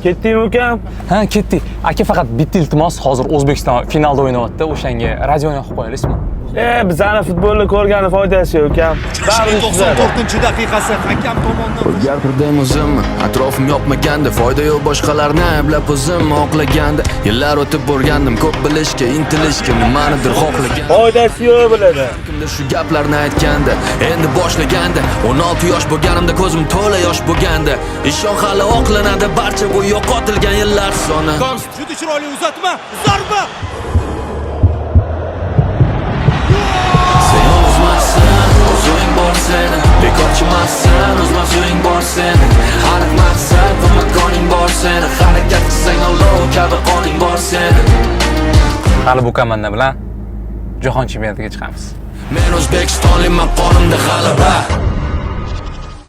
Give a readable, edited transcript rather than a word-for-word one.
Ketdingmi ukam? Ha, ketdik. Aka faqat bitta iltimos, hozir O'zbekiston finalda o'ynayapti. O'shanga radioni yoqib qo'yingizmi? Bizani futbolni ko'rgani foydasi yo'q ukam. Baribir tuzadi. 94-daqiqasi hakam tomonidan Gapirdim o'zim, atrofim yopmaganda, foyda yo'q boshqalarni ayblab o'zim oqlaganda. Yillar o'tib borgandim, ko'p bilishga, intilishga, nimanidir xohlagan. Foydasi yo'q biladi. Kimdir shu gaplarni aytganda, endi boshlaganda, 16 yosh bo'lganimda ko'zim to'la yosh bo'lganda, ishon hali oqlanadi barcha bu yo'qotilgan yillar soni. juda chiroyli uzatma, zarba. Sen o'zmassan, o'zing bor seni, bekorchimassan, o'z mavzuing bor seni, aniq maqsad va makoning bor seni, harakat qilsang olov kabi qoning bor seni. Hali bu komanda bilan jahon chempionatiga chiqamiz. Men O'zbekistonliman, qonimda g'alaba.